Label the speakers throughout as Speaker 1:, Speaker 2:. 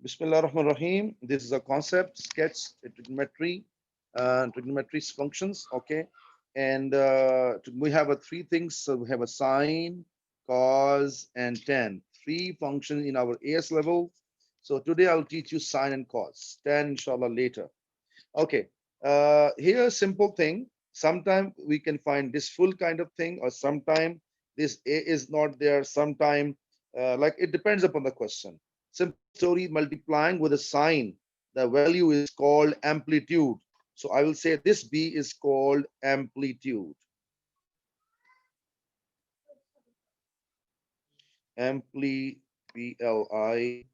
Speaker 1: Bismillah ar-Rahman ar-Rahim. This is a concept, sketch, trigonometry, trigonometry functions. Okay, and we have a three things. So we have a sine, cos, and tan. Three functions in our AS level. So today I'll teach you sine and cos. Tan, inshallah, later. Okay. Here, simple thing. Sometime we can find this full kind of thing, or sometime this A is not there. Sometime, like it depends upon the question. Simple story: multiplying with a sign, the value is called amplitude. So I will say this B is called amplitude. Ampli, P-L-I-T-U-D.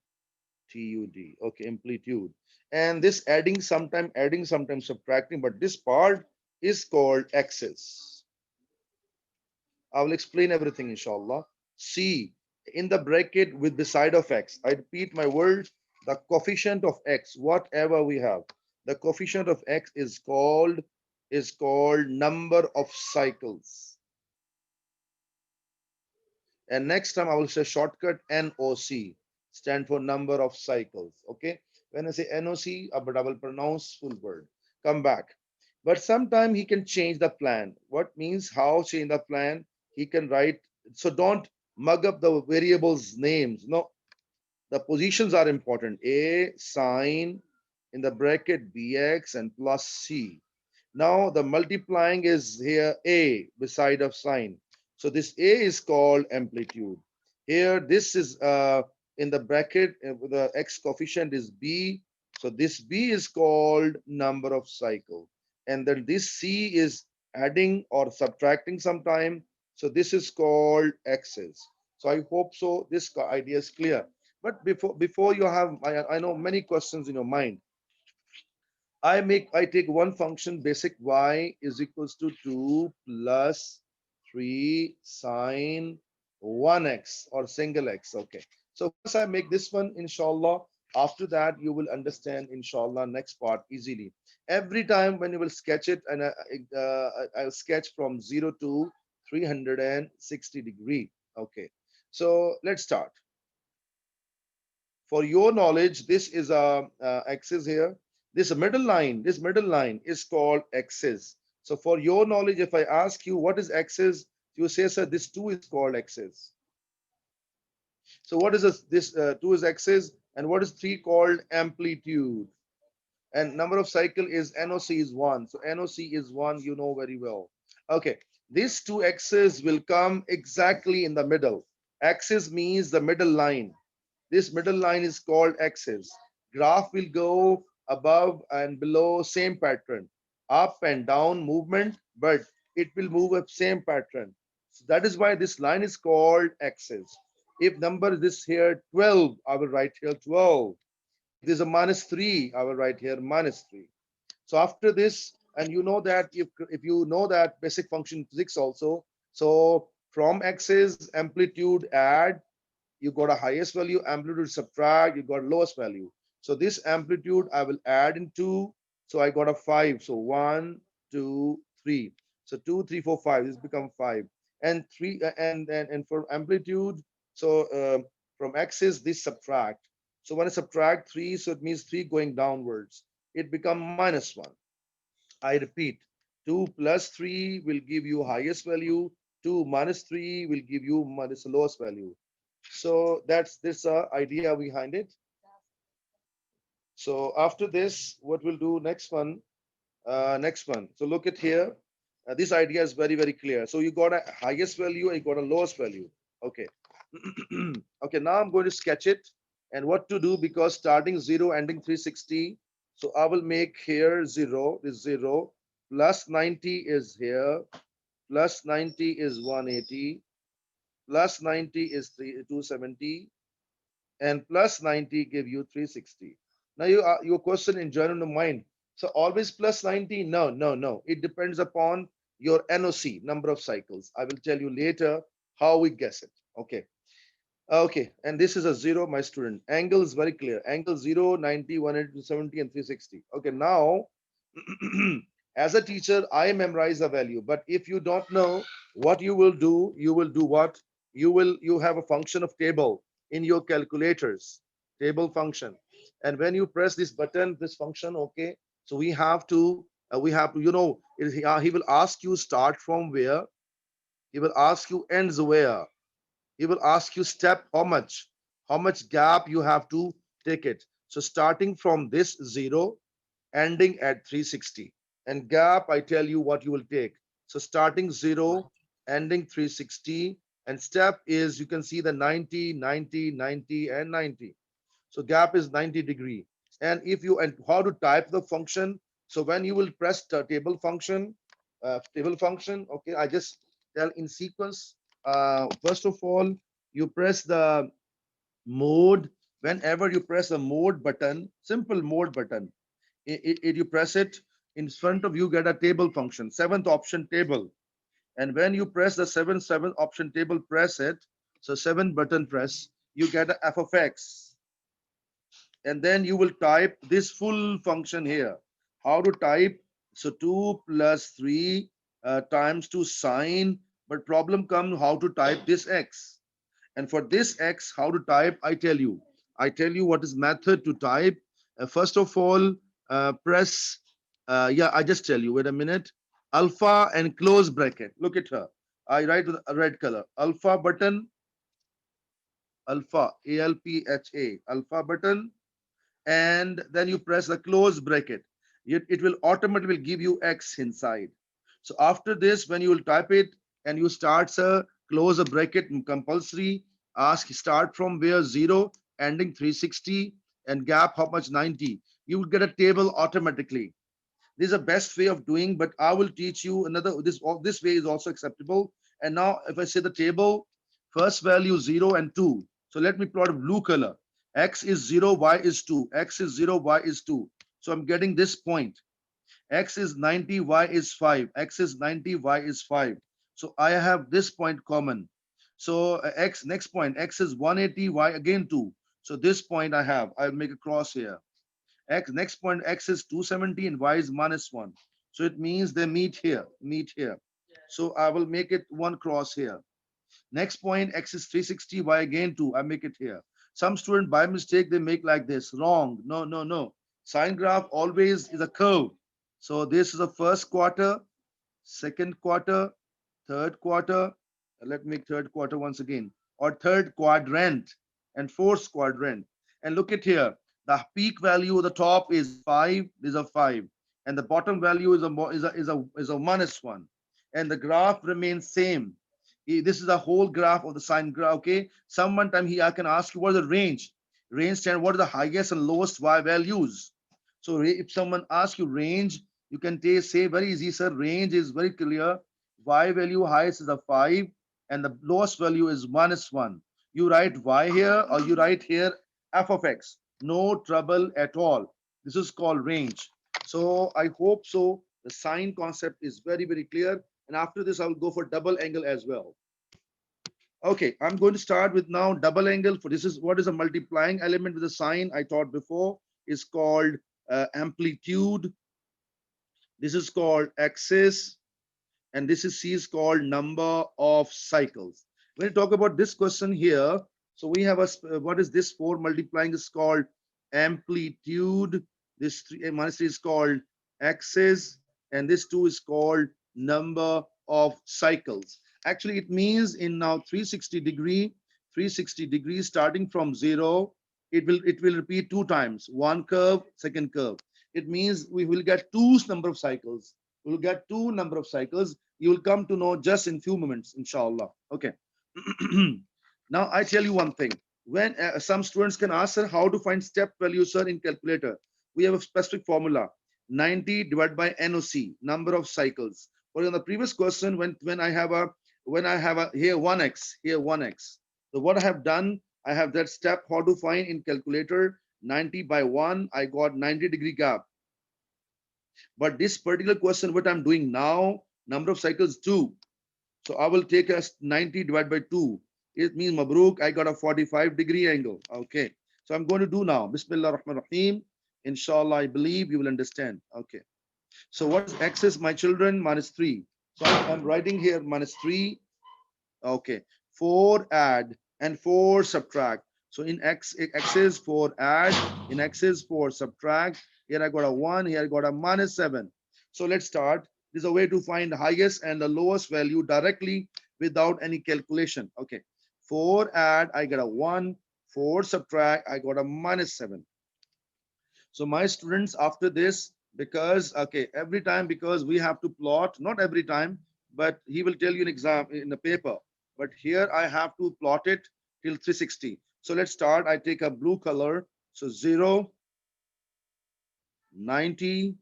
Speaker 1: Okay, amplitude. And this adding, sometimes subtracting, but this part is called axis. I will explain everything, inshallah. C, in the bracket with beside of x. I repeat my word, the coefficient of x, whatever we have. The coefficient of x is called number of cycles. And next time I will say shortcut NOC, stand for number of cycles. Okay. When I say NOC, but I will pronounce full word. Come back. But sometime he can change the plan. What means how change the plan? He can write. So don't mug up the variables names. No, the positions are important. A sine in the bracket bx and plus c. Now the multiplying is here A beside of sine. So this A is called amplitude. Here this is in the bracket the x coefficient is B. So this B is called number of cycle. And then this C is adding or subtracting sometime. So this is called axis. So I hope so this idea is clear. But before you have, I know many questions in your mind. I take one function basic y is equals to 2 plus 3 sine 1x or single x. Okay. So once I make this one, inshallah, after that you will understand, inshallah, next part easily. Every time when you will sketch it, and I'll sketch from 0 to 360 degree. Okay. So let's start. For your knowledge, this is a axis here. This middle line is called axis. So for your knowledge, if I ask you what is axis, you say, sir, this 2 is called axis. So what is this 2 is axis, and what is 3 called amplitude? And number of cycle is NOC is 1. So NOC is 1, you know very well. Okay, these two axes will come exactly in the middle. Axis means the middle line. This middle line is called axis. Graph will go above and below, same pattern, up and down movement, but it will move up same pattern. So that is why this line is called axis. If number this here 12, I will write here 12. If there's a minus 3, I will write here minus 3. So after this, and you know that if you know that basic function physics also, so from axis amplitude add, you got a highest value, amplitude subtract, you got lowest value. So this amplitude I will add in 2. So I got a 5. So 1, 2, 3. So 2, 3, 4, 5. This become 5. And 3 and for amplitude, so from axis this subtract. So when I subtract 3, so it means 3 going downwards. It become minus 1. I repeat, 2 plus 3 will give you highest value. 2 minus 3 will give you minus lowest value. So that's this idea behind it. So after this, what we'll do next one, next one. So look at here. This idea is very, very clear. So you got a highest value and you got a lowest value. Okay. Okay, now I'm going to sketch it and what to do, because starting 0, ending 360. So I will make here 0, this 0, plus 90 is here, plus 90 is 180, plus 90 is 270, and plus 90 give you 360. Now your question in general mind. So always plus 90? No, no, no. It depends upon your NOC, number of cycles. I will tell you later how we guess it. Okay. Okay. And this is a 0, my student. Angle is very clear. Angle 0, 90, 180, 270, and 360. Okay. Now, as a teacher, I memorize the value. But if you don't know what you will do what? You have a function of table in your calculators. table function. And when you press this button, this function, okay, so he will ask you start from where, he will ask you ends where, he will ask you step how much gap you have to take it. So starting from this zero, ending at 360. And gap, I tell you what you will take. So starting zero, ending 360, and step is you can see the 90, 90, 90, and 90. So gap is 90 degree. And if you and how to type the function. So when you will press the table function. Okay, I just tell in sequence. First of all, you press the mode. Whenever you press the mode button, simple mode button, you press it in front of you, get a table function, seventh option table. And when you press the seventh option table, press it. So seven button press, you get a f of x, and then you will type this full function here. How to type? So 2 plus 3 times 2 sine, but problem comes how to type this x. And for this x, how to type? I tell you what is method to type. First of all, press, yeah, I just tell you, wait a minute. Alpha and close bracket. Look at her. I write with a red color. Alpha button, alpha, ALPHA, alpha button, and then you press the close bracket. It will automatically give you x inside. So after this, when you will type it and you start, sir, close a bracket compulsory, ask start from where, zero, ending 360, and gap how much, 90. You will get a table automatically. This is the best way of doing, but I will teach you another. This way is also acceptable. And now if I say the table, first value 0 and 2. So let me plot a blue color. X is 0, y is 2. X is 0, y is 2. So I'm getting this point. X is 90, y is 5. X is 90, y is 5. So I have this point common. So x, next point, x is 180, y again 2. So this point I'll make a cross here. X, next point, x is 270 and y is minus 1. So it means they meet here. So I will make it one cross here. Next point, x is 360, y again 2. I make it here. Some student by mistake, they make like this. Wrong. No, no, no. Sine graph always is a curve. So this is the first quarter, second quarter, third quarter. Let me make third quarter once again, or third quadrant and fourth quadrant. And look at here, the peak value of the top is 5. These are 5, and the bottom value is a minus 1, and the graph remains same. This is the whole graph of the sine graph. Okay, someone time here I can ask you what is the range stand, what are the highest and lowest y values. So if someone asks you range, you can say very easy, sir. Range is very clear. Y value highest is a 5 and the lowest value is minus 1. You write y here or you write here f of x. No trouble at all. This is called range. So I hope so. The sine concept is very, very clear. And after this, I will go for double angle as well. Okay, I'm going to start with now double angle. For this is what is a multiplying element with a sine I taught before is called amplitude. This is called axis, and this is called number of cycles. When you talk about this question here, so we have what is this 4 multiplying is called amplitude. This 3 minus 3 is called axis, and this 2 is called number of cycles. Actually, it means in now 360 degrees starting from 0, it will repeat 2 times, one curve, second curve. It means we will get 2 number of cycles. We will get 2 number of cycles. You will come to know just in few moments, inshallah. Okay. Now I tell you one thing. When some students can ask, sir, how to find step value, sir, in calculator. We have a specific formula: 90 divided by NOC, number of cycles. But in the previous question, when I have a here 1x, here 1x. So what I have done, I have that step how to find in calculator. 90 by 1, I got 90-degree gap. But this particular question, what I'm doing now, number of cycles 2. So I will take as 90 divided by 2. It means Mabruk, I got a 45-degree angle. Okay. So I'm going to do now. Bismillah Rahman Rahim. Inshallah, I believe you will understand. Okay. So what is axis, my children? Minus 3. So I'm writing here minus 3. Okay. 4 add and 4 subtract. So in X is for add, in X is for subtract. Here I got a 1, here I got a -7. So let's start. This is a way to find highest and the lowest value directly without any calculation. Okay. For add, I get a 1. For subtract, I got a -7. So my students, after this, because okay, every time, because we have to plot, not every time, but he will tell you in exam in the paper. But here I have to plot it till 360. So let's start. I take a blue color. So 0, 90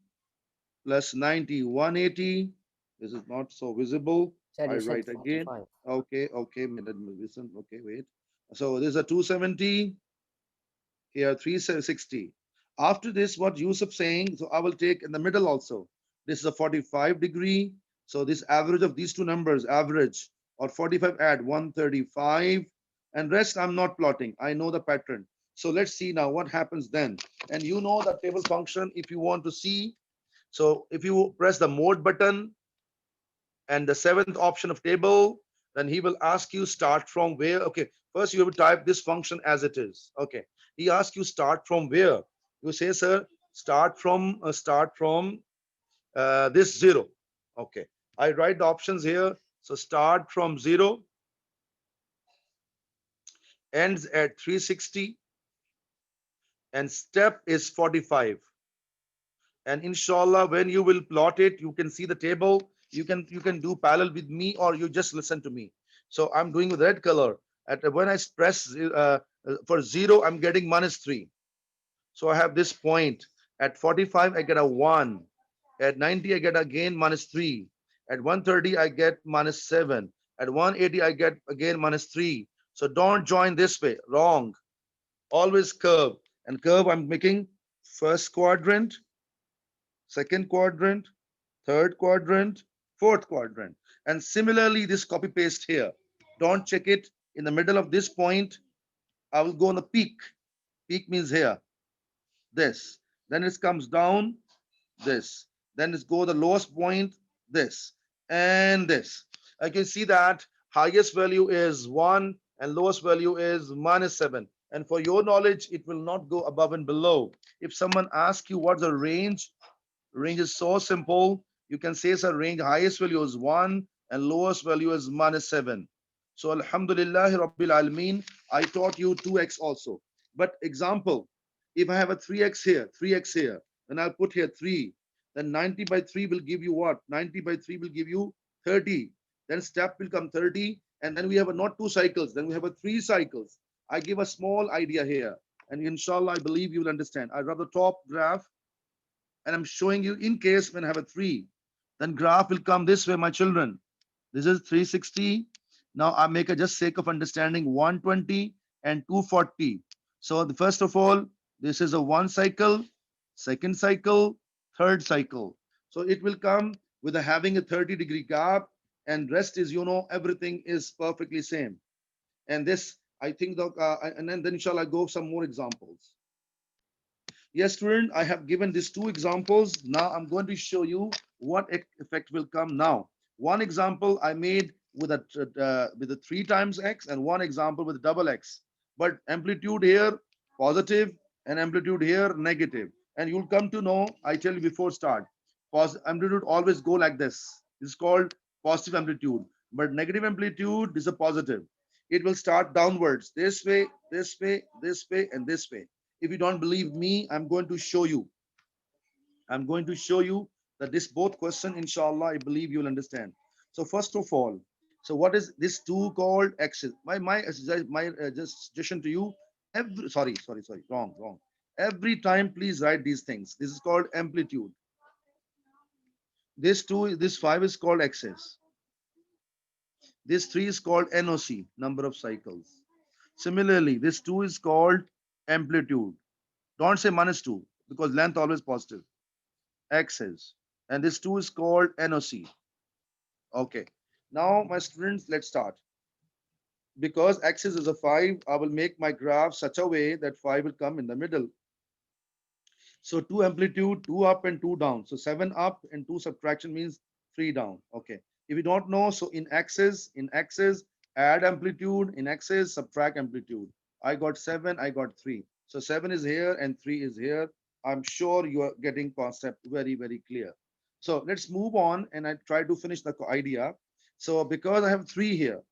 Speaker 1: plus 90, 180. This is not so visible.
Speaker 2: Sir,
Speaker 1: I
Speaker 2: you said
Speaker 1: write again.
Speaker 2: 45.
Speaker 1: Okay, okay, listen. Okay, wait. So this is a 270. Here 360. After this, what Yusuf saying, so I will take in the middle also. This is a 45 degree. So this average of these two numbers, average or 45, add 135, and rest I'm not plotting. I know the pattern. So let's see now what happens then. And you know the table function if you want to see. So if you press the mode button and the seventh option of table, then he will ask you start from where. Okay, first you have to type this function as it is. Okay, he asks you start from where. You say, sir, start from this 0. Okay, I write the options here. So start from 0, ends at 360, and step is 45. And inshallah, when you will plot it, you can see the table. You can do parallel with me, or you just listen to me. So I'm doing with red color. At when I press for 0, I'm getting -3. So I have this point. At 45, I get a 1. At 90, I get again -3. At 130, I get -7. At 180, I get again -3. So don't join this way. Wrong. Always curve. And curve, I'm making first quadrant, second quadrant, third quadrant, fourth quadrant. And similarly, this copy paste here. Don't check it in the middle of this point. I will go on the peak. Peak means here, this. Then it comes down, this. Then it's go the lowest point, this. And this. I can see that highest value is 1 and lowest value is -7. And for your knowledge, it will not go above and below. If someone asks you what's the range, range is so simple. You can say it's a range, highest value is 1 and lowest value is -7. So Alhamdulillah Rabbil Alameen, I taught you 2x also. But example, if I have a 3x here, 3x here, then I'll put here 3. Then 90 by 3 will give you what? 90 by 3 will give you 30. Then step will come 30. And then we have a not 2 cycles, then we have a 3 cycles. I give a small idea here. And inshallah, I believe you will understand. I rub the top graph and I'm showing you in case when I have a 3, then graph will come this way, my children. This is 360. Now I make a just sake of understanding 120 and 240. So first of all, this is a 1 cycle, second cycle, third cycle. So it will come with a having a 30-degree gap, and rest is, everything is perfectly same. And this, I think, and then inshallah, go some more examples. Yes, student, I have given these 2 examples. Now I'm going to show you what effect will come now. One example I made with a 3 times x, and one example with double x. But amplitude here positive and amplitude here negative. And you'll come to know, I tell you before start, amplitude always go like this. This is called positive amplitude. But negative amplitude is a positive. It will start downwards, this way, this way, this way, and this way. If you don't believe me, I'm going to show you. I'm going to show you that this both question, inshallah, I believe you'll understand. So first of all, so what is this 2 called axis? My just suggestion to you, sorry, wrong. Every time, please write these things. This is called amplitude. This 5 is called axis. This 3 is called NOC, number of cycles. Similarly, this 2 is called amplitude. Don't say -2 because length always positive. Axis. And this 2 is called NOC. Okay. Now, my students, let's start. Because axis is a 5, I will make my graph such a way that 5 will come in the middle. So 2 amplitude, 2 up and 2 down. So 7 up and 2 subtraction means 3 down. Okay. If you don't know, so in axis, add amplitude, in axis, subtract amplitude. I got 7, I got 3. So 7 is here and 3 is here. I'm sure you are getting concept very, very clear. So let's move on and I try to finish the idea. So because I have 3 here,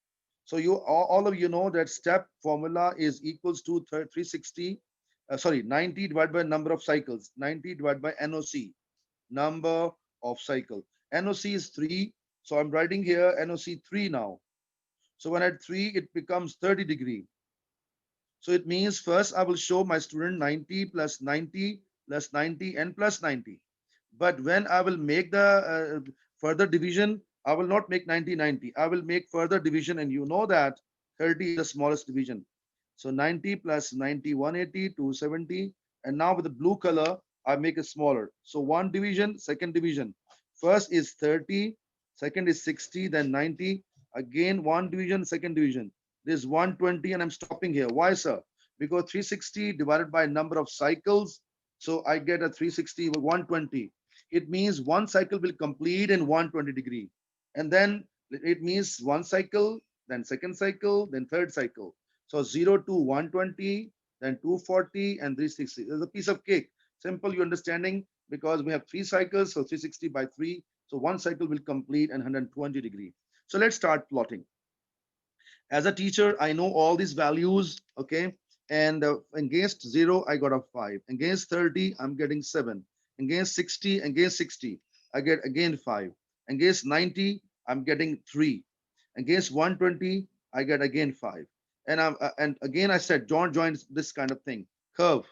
Speaker 1: so you all of you know that step formula is equals to 360, sorry, 90 divided by number of cycles, 90 divided by NOC, number of cycle. NOC is 3. So I'm writing here NOC 3 now. So when I add 3, it becomes 30 degree. So it means first I will show my student 90 plus 90 plus 90 and plus 90. But when I will make the further division, I will not make 90 90. I will make further division, and you know that 30 is the smallest division. So 90 plus 90, 180, 270. And now with the blue color, I make it smaller. So one division, second division. First is 30, second is 60, then 90. Again, one division, second division. This is 120, and I'm stopping here. Why, sir? Because 360 divided by number of cycles. So I get a 360 with 120. It means one cycle will complete in 120 degree. And then it means one cycle, then second cycle, then third cycle. So 0 to 120, then 240 and 360. There's a piece of cake. Simple, you understanding? Because we have 3 cycles, so 360 by 3. So one cycle will complete in 120 degree. So let's start plotting. As a teacher, I know all these values, okay? And against 0, I got a 5. Against 30, I'm getting 7. Against 60, I get again 5. Against 90, I'm getting 3. Against 120, I get again 5. And again, I said, don't join this kind of thing. Curve,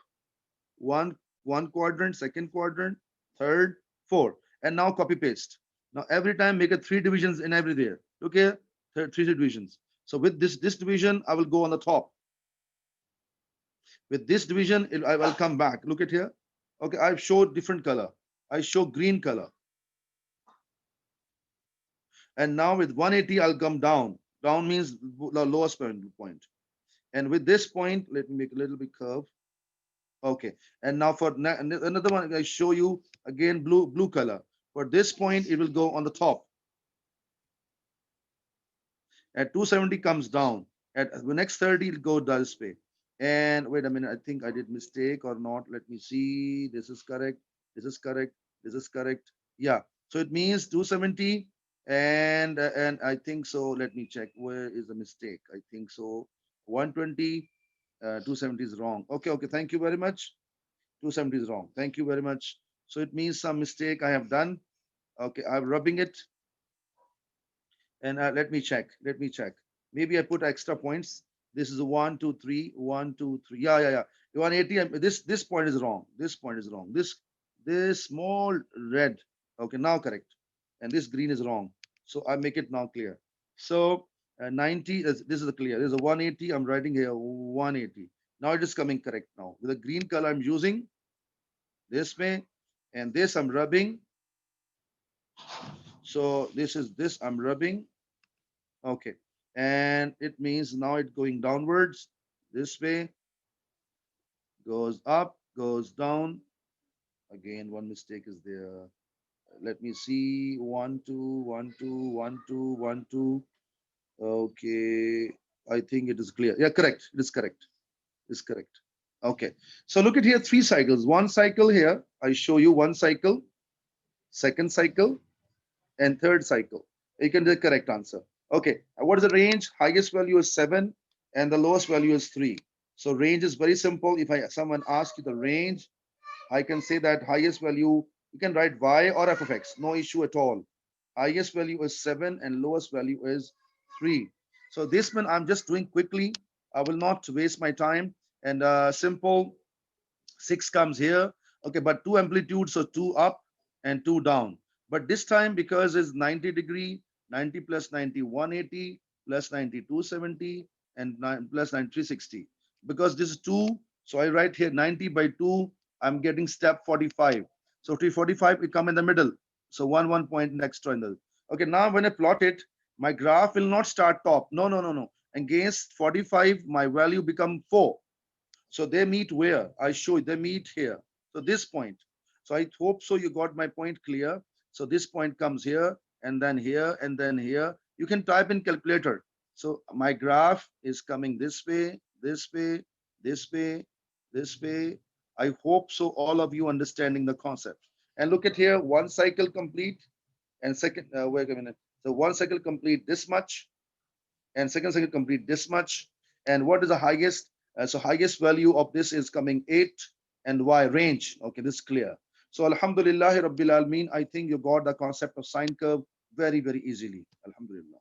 Speaker 1: one one quadrant, second quadrant, third, fourth. And now copy paste. Now every time make it 3 divisions in every there. Okay, 3 divisions. So with this division, I will go on the top. With this division, I will come back. Look at here. Okay, I've showed different color. I show green color. And now with 180, I'll come down. Down means the lowest point. And with this point, let me make a little bit curve. Okay. And now for another one, I show you again blue color. For this point, it will go on the top. At 270 comes down. At the next 30, it'll go this way. And wait a minute, I think I did mistake or not. Let me see. This is correct. This is correct. This is correct. Yeah. So it means 270, and I think so. Let me check. Where is the mistake? I think so. 120, 270 is wrong. Okay, okay. Thank you very much. 270 is wrong. Thank you very much. So it means some mistake I have done. Okay, I'm rubbing it. And let me check. Let me check. Maybe I put extra points. This is a 1, 2, 3, 1, 2, 3. Yeah, yeah, yeah. 180. This point is wrong. This point is wrong. This small red. Okay, now correct. And this green is wrong. So I make it now clear. So 90. This is clear. There's a 180. I'm writing here 180. Now it is coming correct now. With the green color I'm using this way, and this I'm rubbing. So this I'm rubbing. Okay. And it means now it's going downwards this way, goes up, goes down. Again, one mistake is there. Let me see. 1, 2, 1, 2, 1, 2, 1, 2. Okay. I think it is clear. Yeah, correct. It is correct. It's correct. Okay. So look at here, 3 cycles. One cycle here. I show you one cycle, second cycle, and third cycle. You can do the correct answer. Okay, what is the range? Highest value is 7 and the lowest value is 3. So range is very simple. If someone asks you the range, I can say that highest value, you can write y or f of x, no issue at all. Highest value is 7 and lowest value is 3. So this one I'm just doing quickly. I will not waste my time. And simple 6 comes here. Okay, but 2 amplitudes, so 2 up and 2 down. But this time, because it's 90 degree, 90 plus 90, 180 plus 90, 270, and 9 plus 9, 360. Because this is 2, so I write here 90 by 2, I'm getting step 45. So 345, it come in the middle. So one point next to another. Okay, now when I plot it, my graph will not start top. No, no, no, no. Against 45, my value become 4. So they meet where? I show you, they meet here. So this point. So I hope so you got my point clear. So this point comes here and then here and then here. You can type in calculator. So my graph is coming this way, this way, this way, this way. I hope so. All of you understanding the concept. And look at here, one cycle complete, and second. Wait a minute. So one cycle complete this much, and second cycle complete this much. And what is the highest? So highest value of this is coming 8 and y range. Okay, this is clear. So Alhamdulillah Rabbil Alameen, I think you got the concept of sine curve very, very easily. Alhamdulillah.